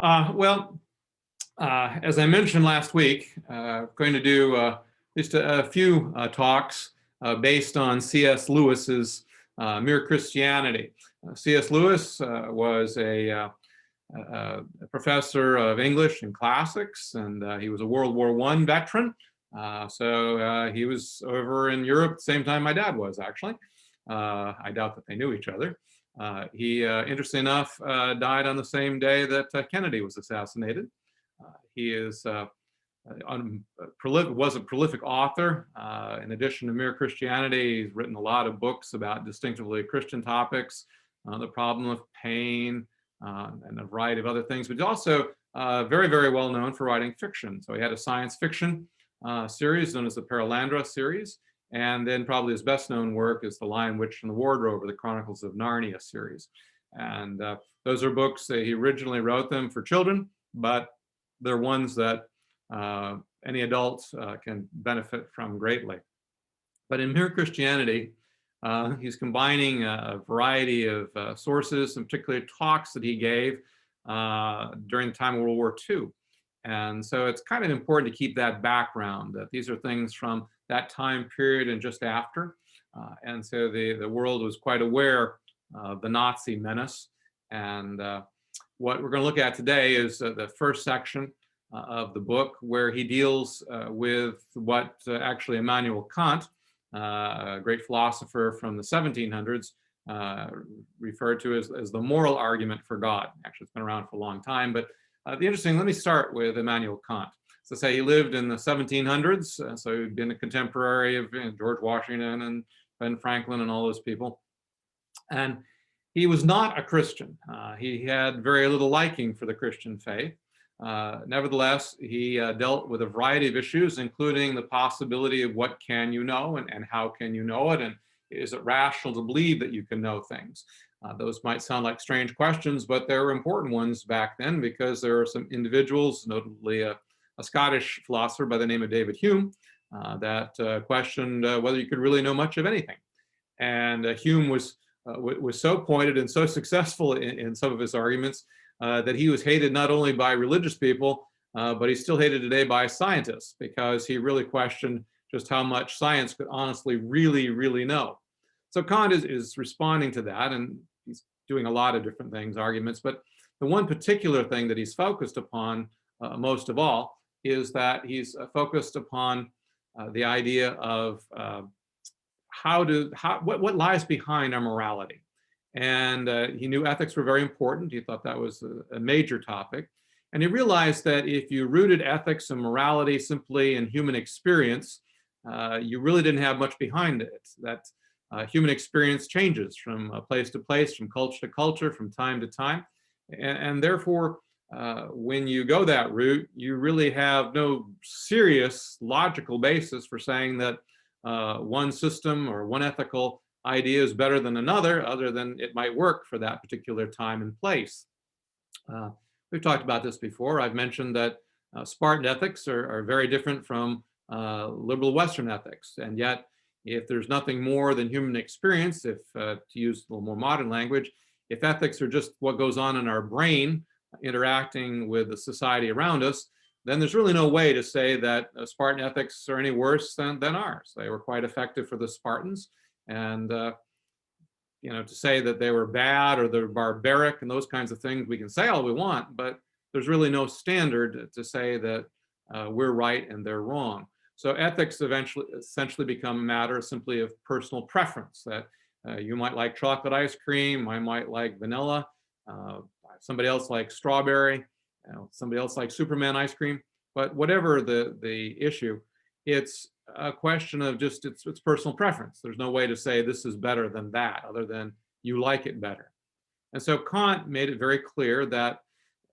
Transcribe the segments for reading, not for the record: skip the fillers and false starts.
Well, as I mentioned last week, I'm going to do just a few talks based on C.S. Lewis's Mere Christianity. C.S. Lewis was a professor of English and classics, and he was a World War I veteran. So he was over in Europe at the same time my dad was, actually. I doubt that they knew each other. He, interesting enough, died on the same day that Kennedy was assassinated. He is was a prolific author. In addition to Mere Christianity, he's written a lot of books about distinctively Christian topics, the problem of pain, and a variety of other things. But he's also very, very well known for writing fiction. So he had a science fiction series known as the Perelandra series. And then probably his best known work is The Lion, Witch, and the Wardrobe, or the Chronicles of Narnia series. And those are books that he originally wrote them for children, but they're ones that any adults can benefit from greatly. But in Mere Christianity, he's combining a variety of sources, and particularly talks that he gave during the time of World War II. And so it's kind of important to keep that background, that these are things from that time period and just after. And so the world was quite aware of the Nazi menace. And what we're going to look at today is the first section of the book, where he deals with what actually Immanuel Kant, a great philosopher from the 1700s, referred to as the moral argument for God. Actually, it's been around for a long time, but let me start with Immanuel Kant. So say he lived in the 1700s, so he'd been a contemporary of George Washington and Ben Franklin and all those people. And he was not a Christian. He had very little liking for the Christian faith. Nevertheless, he dealt with a variety of issues, including the possibility of what can you know and how can you know it, and is it rational to believe that you can know things? Those might sound like strange questions, but they were important ones back then, because there are some individuals, notably a Scottish philosopher by the name of David Hume, that questioned whether you could really know much of anything. And Hume was so pointed and so successful in some of his arguments that he was hated not only by religious people, but he's still hated today by scientists, because he really questioned just how much science could honestly really know. So Kant is responding to that, and he's doing a lot of different things, arguments, but the one particular thing that he's focused upon most of all is that he's focused upon the idea of what lies behind our morality. And he knew ethics were very important. He thought that was a major topic. And he realized that if you rooted ethics and morality simply in human experience, you really didn't have much behind it. That human experience changes from place to place, from culture to culture, from time to time. And therefore, when you go that route, you really have no serious logical basis for saying that one system or one ethical idea is better than another, other than it might work for that particular time and place. We've talked about this before. I've mentioned that Spartan ethics are very different from liberal Western ethics. And yet, if there's nothing more than human experience, if to use a little more modern language, if ethics are just what goes on in our brain interacting with the society around us, then there's really no way to say that Spartan ethics are any worse than ours. They were quite effective for the Spartans. And to say that they were bad or they're barbaric and those kinds of things, we can say all we want, but there's really no standard to say that we're right and they're wrong. So ethics essentially become a matter simply of personal preference, that you might like chocolate ice cream, I might like vanilla, somebody else likes strawberry, somebody else likes Superman ice cream. But whatever the issue, it's a question of just it's personal preference. There's no way to say this is better than that, other than you like it better. And so Kant made it very clear that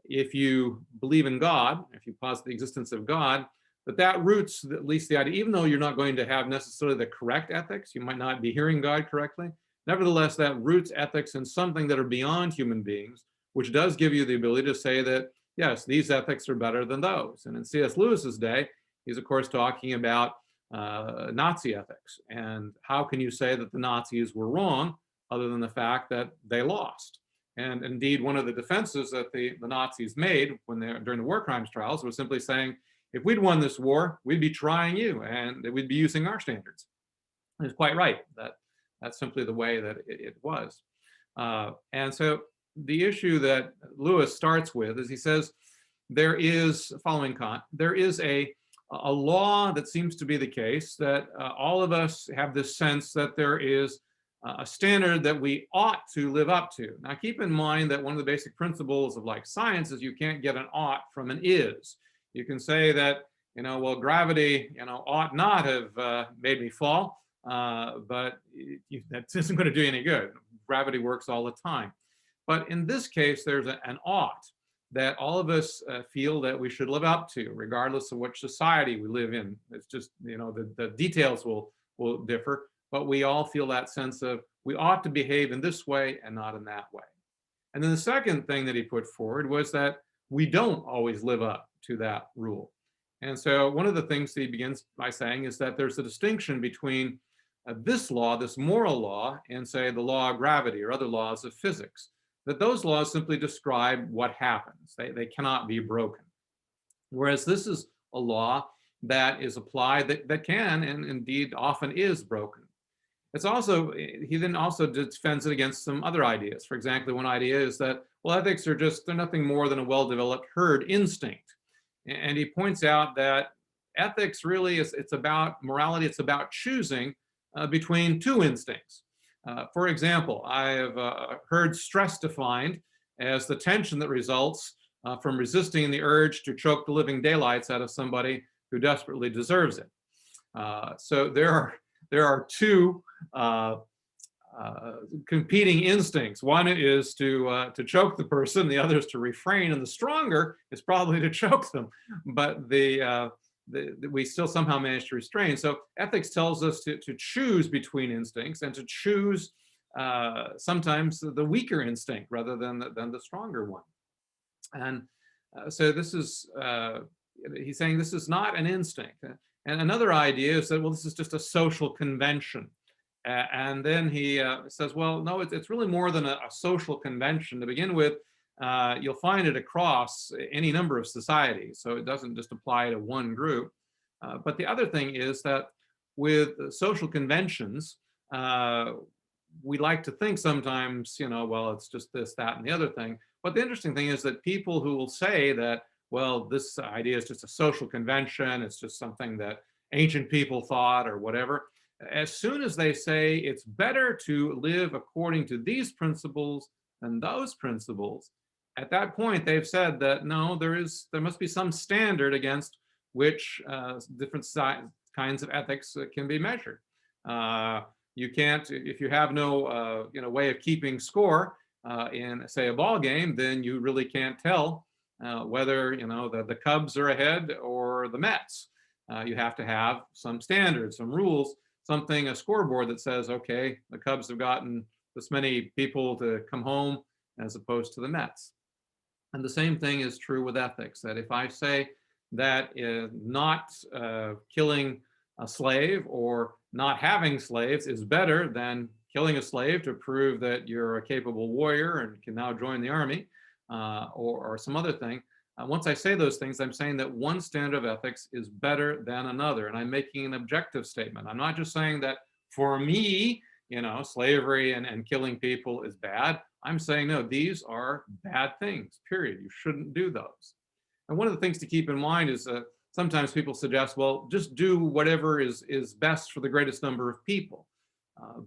if you believe in God, if you posit the existence of God, that roots at least the idea, even though you're not going to have necessarily the correct ethics, you might not be hearing God correctly, nevertheless, that roots ethics in something that are beyond human beings, which does give you the ability to say that, yes, these ethics are better than those. And in C.S. Lewis's day, he's of course talking about Nazi ethics. And how can you say that the Nazis were wrong other than the fact that they lost? And indeed, one of the defenses that the Nazis made during the war crimes trials was simply saying, if we'd won this war, we'd be trying you and we'd be using our standards. And it's quite right. That's simply the way that it was. And so the issue that Lewis starts with is he says, there is, following Kant, there is a law that seems to be the case that all of us have this sense that there is a standard that we ought to live up to. Now, keep in mind that one of the basic principles of like science is you can't get an ought from an is. You can say that, well, gravity, ought not have made me fall, but that isn't going to do any good. Gravity works all the time. But in this case, there's an ought that all of us feel that we should live up to, regardless of which society we live in. It's just, the details will differ, but we all feel that sense of we ought to behave in this way and not in that way. And then the second thing that he put forward was that we don't always live up to that rule. And so one of the things that he begins by saying is that there's a distinction between this law, this moral law, and say the law of gravity or other laws of physics, that those laws simply describe what happens. They cannot be broken. Whereas this is a law that is applied that can and indeed often is broken. It's also, he then also defends it against some other ideas. For example, one idea is that, well, ethics they're nothing more than a well-developed herd instinct. And he points out that ethics really it's about morality, it's about choosing between two instincts. For example, I have heard stress defined as the tension that results from resisting the urge to choke the living daylights out of somebody who desperately deserves it. So there are two competing instincts. One is to choke the person, the other is to refrain, and the stronger is probably to choke them. But we still somehow manage to restrain. So ethics tells us to choose between instincts and to choose sometimes the weaker instinct rather than the stronger one. And so this is, he's saying this is not an instinct. And another idea is that, well, this is just a social convention. And then he says, well, no, it's really more than a social convention. To begin with, you'll find it across any number of societies. So it doesn't just apply to one group. But the other thing is that with social conventions, we like to think sometimes, well, it's just this, that, and the other thing. But the interesting thing is that people who will say that, well, this idea is just a social convention, it's just something that ancient people thought or whatever, as soon as they say it's better to live according to these principles than those principles, at that point they've said that no, there must be some standard against which different kinds of ethics can be measured. You can't, if you have no way of keeping score in, say, a ball game, then you really can't tell whether the Cubs are ahead or the Mets. You have to have some standards, some rules, a scoreboard that says, okay, the Cubs have gotten this many people to come home as opposed to the Mets. And the same thing is true with ethics, that if I say that not killing a slave or not having slaves is better than killing a slave to prove that you're a capable warrior and can now join the army, or some other thing, once I say those things, I'm saying that one standard of ethics is better than another, and I'm making an objective statement. I'm not just saying that for me, slavery and killing people is bad. I'm saying, no, these are bad things, period. You shouldn't do those. And one of the things to keep in mind is that sometimes people suggest, well, just do whatever is best for the greatest number of people.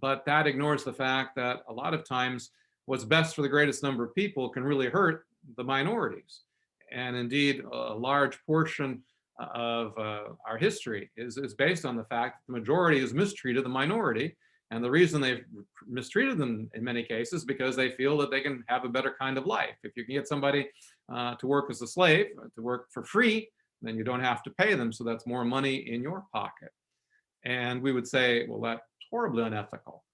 But that ignores the fact that a lot of times what's best for the greatest number of people can really hurt the minorities. And indeed, a large portion of our history is based on the fact that the majority has mistreated the minority. And the reason they've mistreated them in many cases because they feel that they can have a better kind of life. If you can get somebody to work as a slave, to work for free, then you don't have to pay them. So that's more money in your pocket. And we would say, well, that's horribly unethical.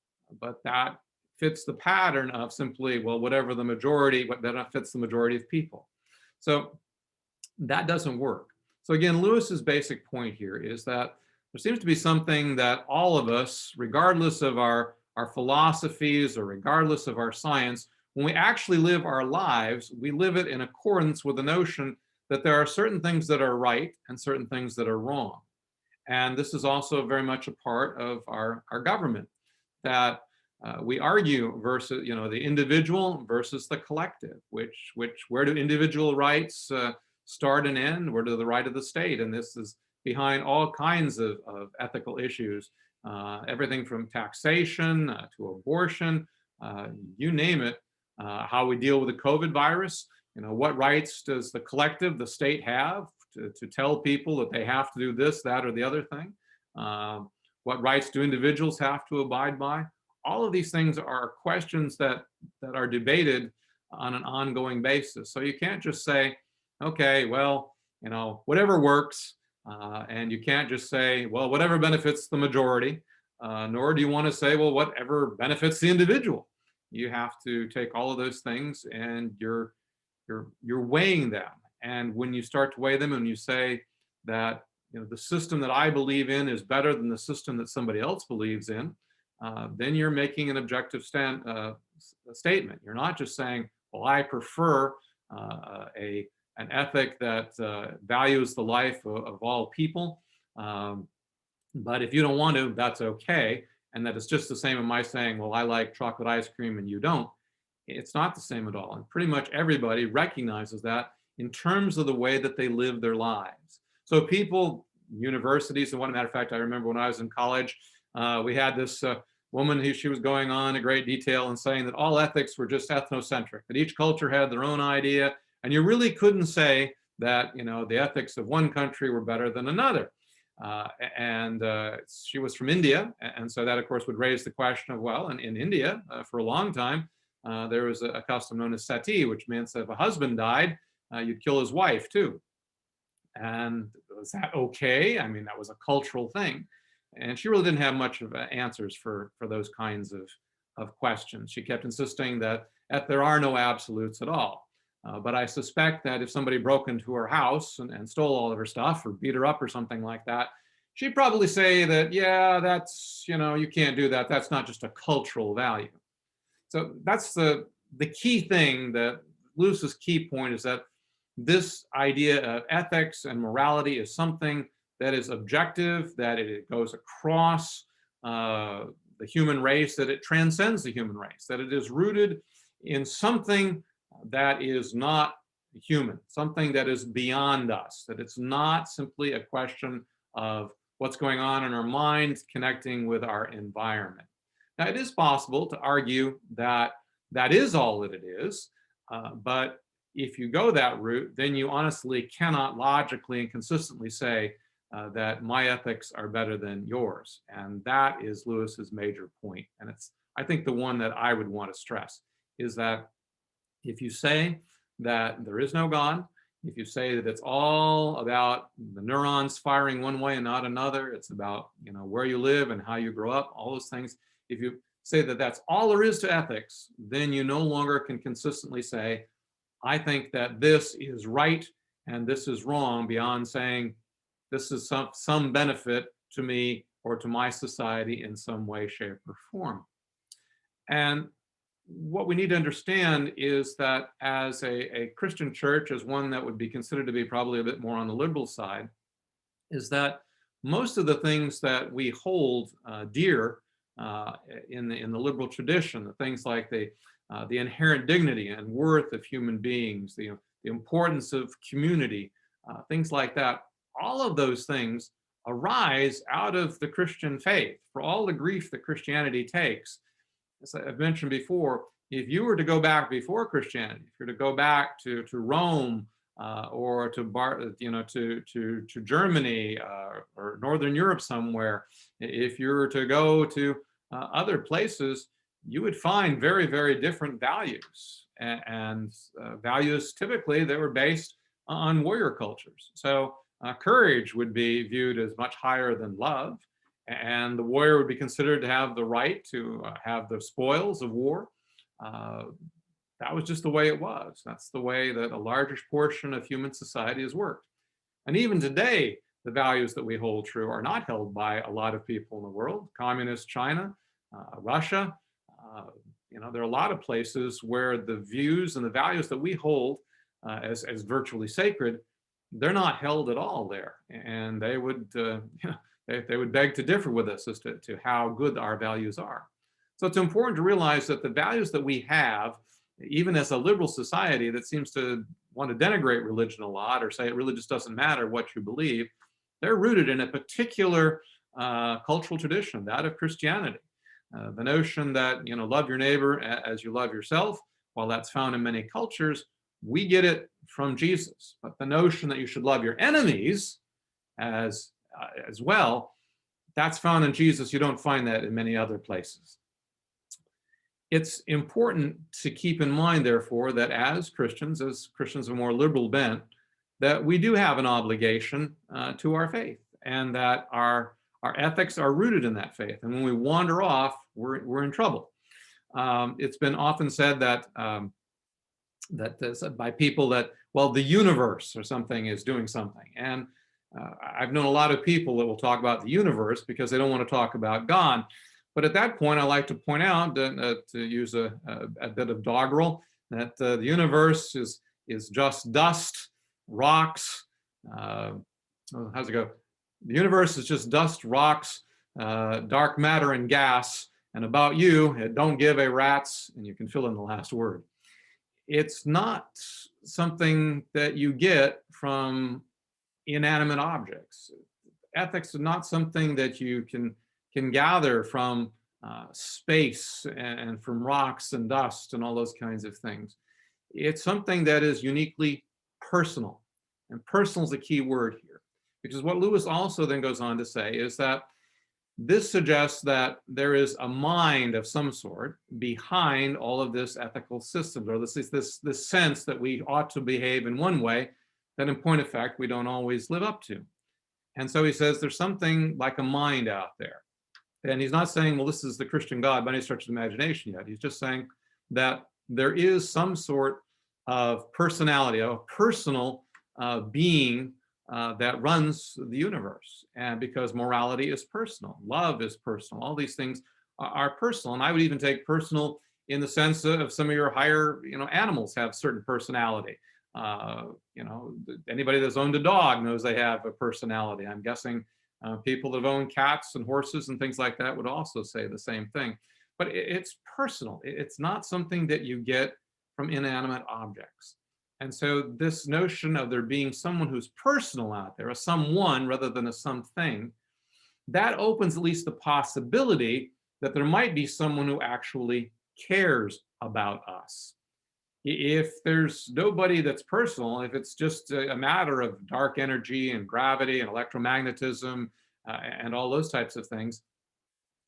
But that fits the pattern of simply, well, whatever the majority, what benefits the majority of people. So that doesn't work. So again, Lewis's basic point here is that there seems to be something that all of us, regardless of our philosophies or regardless of our science, when we actually live our lives, we live it in accordance with the notion that there are certain things that are right and certain things that are wrong. And this is also very much a part of our government, that we argue versus, the individual versus the collective, where do individual rights start and end? Where do the right of the state? And this is behind all kinds of ethical issues, everything from taxation to abortion, you name it, how we deal with the COVID virus. What rights does the collective, the state have to tell people that they have to do this, that, or the other thing? What rights do individuals have to abide by? All of these things are questions that are debated on an ongoing basis. So you can't just say, okay, well, whatever works, and you can't just say, well, whatever benefits the majority, nor do you want to say, well, whatever benefits the individual. You have to take all of those things, and you're weighing them. And when you start to weigh them and you say that the system that I believe in is better than the system that somebody else believes in, then you're making an objective statement. You're not just saying, well, I prefer an ethic that values the life of all people, but if you don't want to, that's okay. And that it's just the same as my saying, well, I like chocolate ice cream and you don't. It's not the same at all. And pretty much everybody recognizes that in terms of the way that they live their lives. So people, universities, and one matter of fact, I remember when I was in college, we had this woman who she was going on in great detail and saying that all ethics were just ethnocentric, that each culture had their own idea, and you really couldn't say that the ethics of one country were better than another. And she was from India, and so that of course would raise the question of, well, in India for a long time there was a custom known as sati, which means that if a husband died, you'd kill his wife too. And was that okay? I mean, that was a cultural thing. And she really didn't have much of answers for those kinds of questions. She kept insisting that there are no absolutes at all. But I suspect that if somebody broke into her house and stole all of her stuff or beat her up or something like that, she'd probably say that, yeah, that's, you can't do that. That's not just a cultural value. So that's the key thing, that Lewis's key point is that this idea of ethics and morality is something that is objective, that it goes across the human race, that it transcends the human race, that it is rooted in something that is not human, something that is beyond us, that it's not simply a question of what's going on in our minds connecting with our environment. Now, it is possible to argue that that is all that it is, but if you go that route, then you honestly cannot logically and consistently say that my ethics are better than yours. And that is Lewis's major point. And it's, I think, the one that I would want to stress is that if you say that there is no God, if you say that it's all about the neurons firing one way and not another, it's about where you live and how you grow up, all those things. If you say that that's all there is to ethics, then you no longer can consistently say, I think that this is right and this is wrong, beyond saying this is some benefit to me or to my society in some way, shape, or form. And what we need to understand is that as a Christian church, as one that would be considered to be probably a bit more on the liberal side, is that most of the things that we hold dear in the liberal tradition, the things like the inherent dignity and worth of human beings, the importance of community, things like that, all of those things arise out of the Christian faith. For all the grief that Christianity takes, as I've mentioned before, if you were to go back before Christianity, if you were to go back to Rome or to Germany or Northern Europe somewhere, if you were to go to other places, you would find very, very different values, and values typically that were based on warrior cultures. So courage would be viewed as much higher than love, and the warrior would be considered to have the right to have the spoils of war. That was just the way it was. That's the way that a larger portion of human society has worked. And even today, the values that we hold true are not held by a lot of people in the world. Communist China, Russia, there are a lot of places where the views and the values that we hold as virtually sacred, they're not held at all there, and they would they would beg to differ with us as to how good our values are. So it's important to realize that the values that we have, even as a liberal society that seems to want to denigrate religion a lot or say it really just doesn't matter what you believe, they're rooted in a particular cultural tradition, that of Christianity. The notion that, love your neighbor as you love yourself, while that's found in many cultures, we get it from Jesus. But the notion that you should love your enemies as well, that's found in Jesus. You don't find that in many other places. It's important to keep in mind, therefore, that as Christians of more liberal bent, that we do have an obligation to our faith, and that our ethics are rooted in that faith. And when we wander off, we're in trouble. It's been often said that by people that, well, the universe or something is doing something. And I've known a lot of people that will talk about the universe because they don't want to talk about God. But at that point, I like to point out, to use a bit of doggerel, that the universe is just dust, rocks. How's it go? The universe is just dust, rocks, dark matter, and gas. And about you, don't give a rat's, and you can fill in the last word. It's not something that you get from inanimate objects. Ethics is not something that you can gather from space and from rocks and dust and all those kinds of things. It's something that is uniquely personal. And personal is a key word here, because what Lewis also then goes on to say is that this suggests that there is a mind of some sort behind all of this ethical systems, or this sense that we ought to behave in one way that in point of fact we don't always live up to. And so he says there's something like a mind out there. And he's not saying, well, this is the Christian God by any stretch of imagination yet. He's just saying that there is some sort of personality, a personal being that runs the universe. And because morality is personal, love is personal, all these things are personal. And I would even take personal in the sense of some of your higher, animals have certain personality. Anybody that's owned a dog knows they have a personality. I'm guessing people that own cats and horses and things like that would also say the same thing. But it's personal. It's not something that you get from inanimate objects. And so this notion of there being someone who's personal out there, a someone rather than a something, that opens at least the possibility that there might be someone who actually cares about us. If there's nobody that's personal, if it's just a matter of dark energy and gravity and electromagnetism and all those types of things,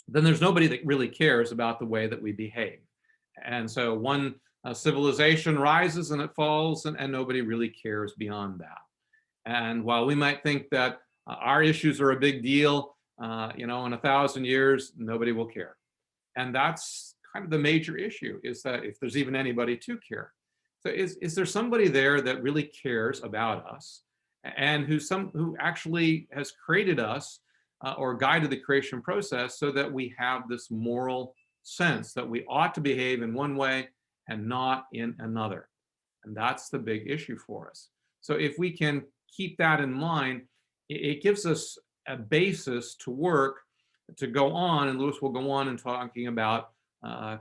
then there's nobody that really cares about the way that we behave. And so one civilization rises and it falls, and nobody really cares beyond that. And while we might think that our issues are a big deal, in 1,000 years, nobody will care. And that's kind of the major issue, is that if there's even anybody to care. So is there somebody there that really cares about us, and who actually has created us or guided the creation process so that we have this moral sense that we ought to behave in one way and not in another? And that's the big issue for us. So if we can keep that in mind, it gives us a basis to work, to go on, and Lewis will go on in talking about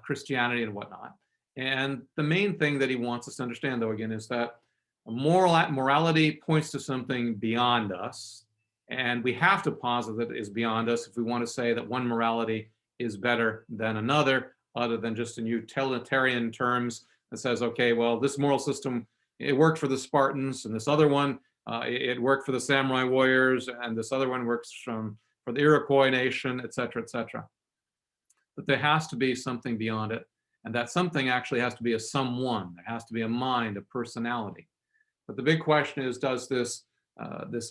Christianity and whatnot. And the main thing that he wants us to understand, though, again, is that morality points to something beyond us, and we have to posit that it is beyond us if we want to say that one morality is better than another, other than just in utilitarian terms that says, okay, well, this moral system, it worked for the Spartans, and this other one, it worked for the samurai warriors, and this other one works for the Iroquois nation, et cetera, et cetera. But there has to be something beyond it, and that something actually has to be a someone. There has to be a mind, a personality. But the big question is, does this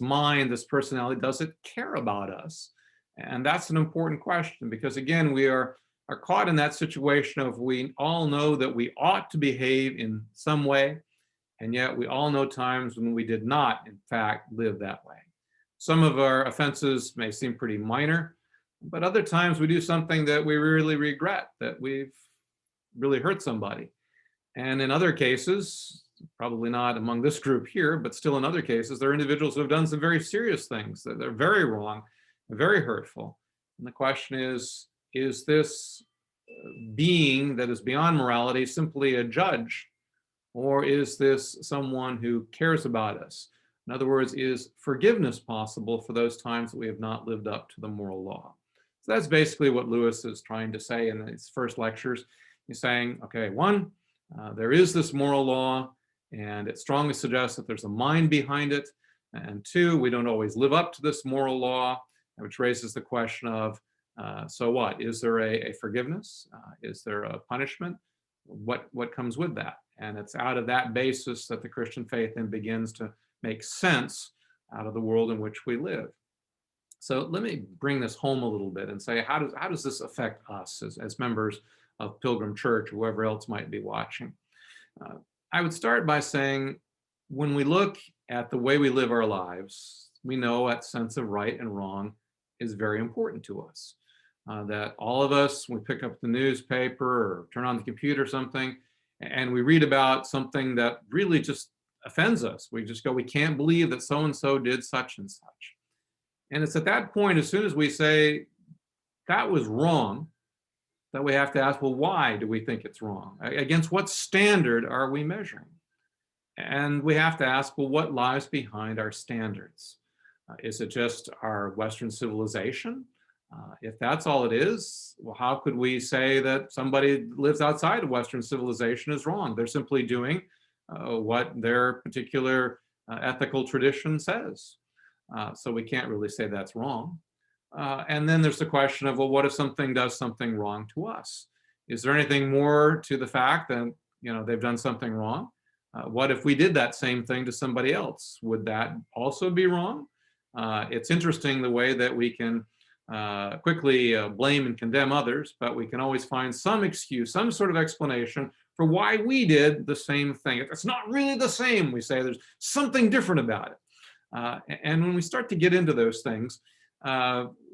mind, this personality, does it care about us? And that's an important question, because again, we are caught in that situation of, we all know that we ought to behave in some way, and yet we all know times when we did not, in fact, live that way. Some of our offenses may seem pretty minor, but other times we do something that we really regret, that we've really hurt somebody. And in other cases, probably not among this group here, but still in other cases, there are individuals who have done some very serious things that are very wrong, very hurtful. And the question is this being that is beyond morality simply a judge, or is this someone who cares about us? In other words, is forgiveness possible for those times that we have not lived up to the moral law? So that's basically what Lewis is trying to say in his first lectures. He's saying, okay, one, there is this moral law, and it strongly suggests that there's a mind behind it. And two, we don't always live up to this moral law, which raises the question of, so what? Is there a forgiveness? Is there a punishment? What comes with that? And it's out of that basis that the Christian faith then begins to make sense out of the world in which we live. So let me bring this home a little bit and say, how does this affect us as members of Pilgrim Church or whoever else might be watching? I would start by saying, when we look at the way we live our lives, we know that sense of right and wrong is very important to us. That all of us, when we pick up the newspaper or turn on the computer or something, and we read about something that really just offends us, we just go, we can't believe that so-and-so did such and such. And it's at that point, as soon as we say that was wrong, that we have to ask, well, why do we think it's wrong? Against what standard are we measuring? And we have to ask, well, what lies behind our standards? Is it just our Western civilization? If that's all it is, well, how could we say that somebody lives outside of Western civilization is wrong? They're simply doing what their particular ethical tradition says. So we can't really say that's wrong. And then there's the question of, well, what if something does something wrong to us? Is there anything more to the fact that, they've done something wrong? What if we did that same thing to somebody else? Would that also be wrong? It's interesting the way that we can quickly blame and condemn others, but we can always find some excuse, some sort of explanation for why we did the same thing. If it's not really the same, we say there's something different about it. And when we start to get into those things,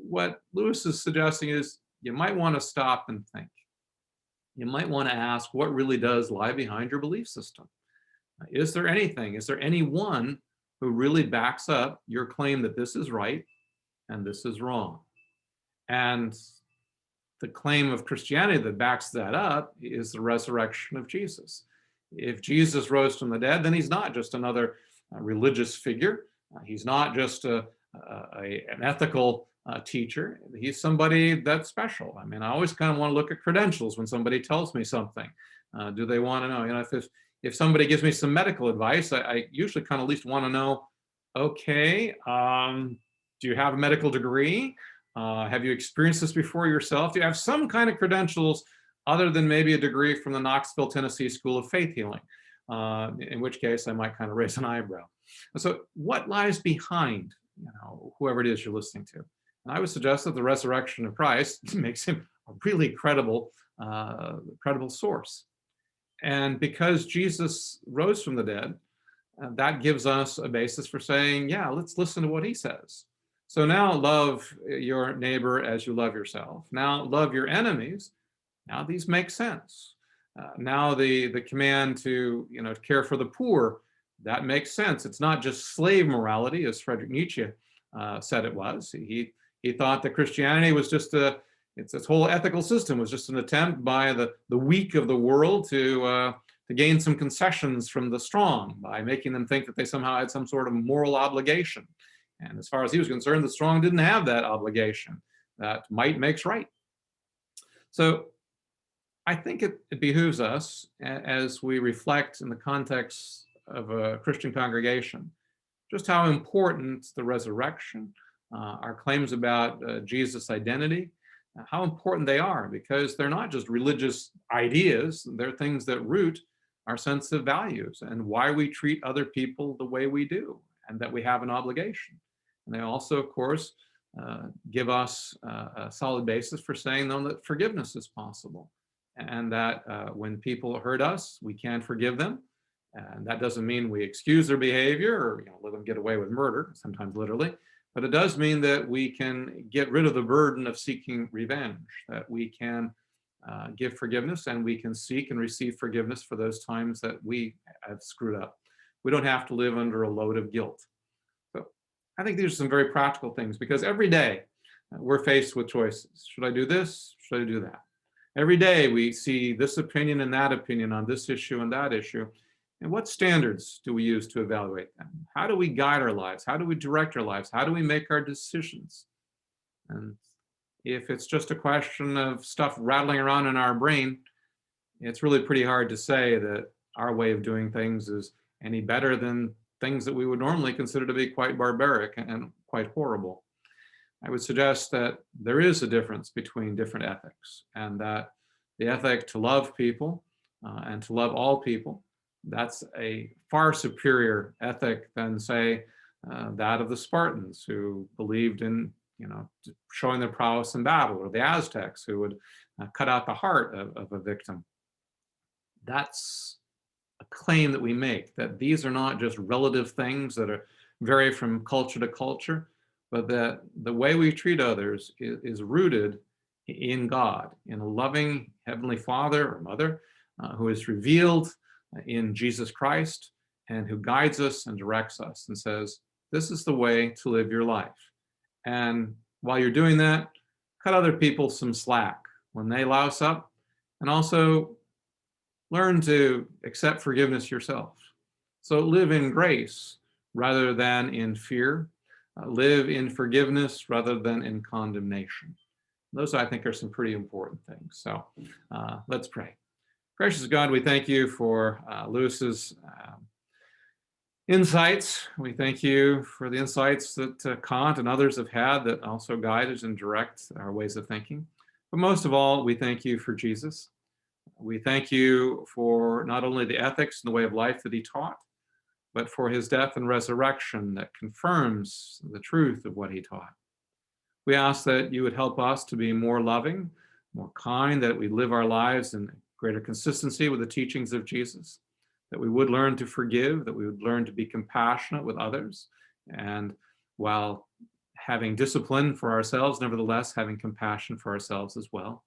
what Lewis is suggesting is you might want to stop and think. You might want to ask what really does lie behind your belief system. Is there anyone who really backs up your claim that this is right and this is wrong? And the claim of Christianity that backs that up is the resurrection of Jesus. If Jesus rose from the dead, then he's not just another religious figure. He's not just an ethical teacher. He's somebody that's special. I mean, I always kind of want to look at credentials when somebody tells me something. Do they want to know? If somebody gives me some medical advice, I usually kind of at least want to know, okay, do you have a medical degree? Have you experienced this before yourself? Do you have some kind of credentials other than maybe a degree from the Knoxville, Tennessee School of Faith Healing? In which case I might kind of raise an eyebrow. So what lies behind, whoever it is you're listening to? And I would suggest that the resurrection of Christ makes him a really credible source. And because Jesus rose from the dead, that gives us a basis for saying, yeah, let's listen to what he says. So now love your neighbor as you love yourself. Now love your enemies. Now these make sense. Now the command to care for the poor, that makes sense. It's not just slave morality, as Friedrich Nietzsche said it was. He thought that Christianity was just its whole ethical system was just an attempt by the weak of the world to gain some concessions from the strong by making them think that they somehow had some sort of moral obligation. And as far as he was concerned, the strong didn't have that obligation. That might makes right. So I think it behooves us, as we reflect in the context of a Christian congregation, just how important the resurrection, our claims about Jesus' identity, how important they are, because they're not just religious ideas, they're things that root our sense of values and why we treat other people the way we do, and that we have an obligation. And they also, of course, give us a solid basis for saying, though, that forgiveness is possible, and that when people hurt us, we can forgive them. And that doesn't mean we excuse their behavior or let them get away with murder, sometimes literally, but it does mean that we can get rid of the burden of seeking revenge, that we can give forgiveness, and we can seek and receive forgiveness for those times that we have screwed up. We don't have to live under a load of guilt. So I think these are some very practical things, because every day we're faced with choices. Should I do this? Should I do that? Every day we see this opinion and that opinion on this issue and that issue. And what standards do we use to evaluate them? How do we guide our lives? How do we direct our lives? How do we make our decisions? And if it's just a question of stuff rattling around in our brain, it's really pretty hard to say that our way of doing things is any better than things that we would normally consider to be quite barbaric and quite horrible. I would suggest that there is a difference between different ethics, and that the ethic to love people and to love all people, that's a far superior ethic than, say, that of the Spartans, who believed in, showing their prowess in battle, or the Aztecs, who would cut out the heart of a victim. That's a claim that we make, that these are not just relative things that vary from culture to culture, but that the way we treat others is rooted in God, in a loving Heavenly Father or Mother who is revealed in Jesus Christ, and who guides us and directs us and says, this is the way to live your life. And while you're doing that, cut other people some slack when they louse up, and also learn to accept forgiveness yourself. So live in grace rather than in fear. Live in forgiveness rather than in condemnation. Those, I think, are some pretty important things. So let's pray. Gracious God, we thank you for Lewis's insights. We thank you for the insights that Kant and others have had that also guide us and direct our ways of thinking. But most of all, we thank you for Jesus. We thank you for not only the ethics and the way of life that he taught, but for his death and resurrection that confirms the truth of what he taught. We ask that you would help us to be more loving, more kind, that we live our lives in greater consistency with the teachings of Jesus, that we would learn to forgive, that we would learn to be compassionate with others, and while having discipline for ourselves, nevertheless having compassion for ourselves as well.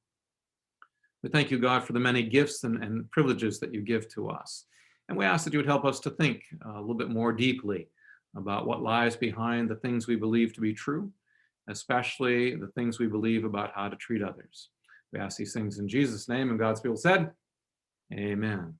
We thank you, God, for the many gifts and privileges that you give to us. And we ask that you would help us to think a little bit more deeply about what lies behind the things we believe to be true, especially the things we believe about how to treat others. We ask these things in Jesus' name, and God's people said, amen.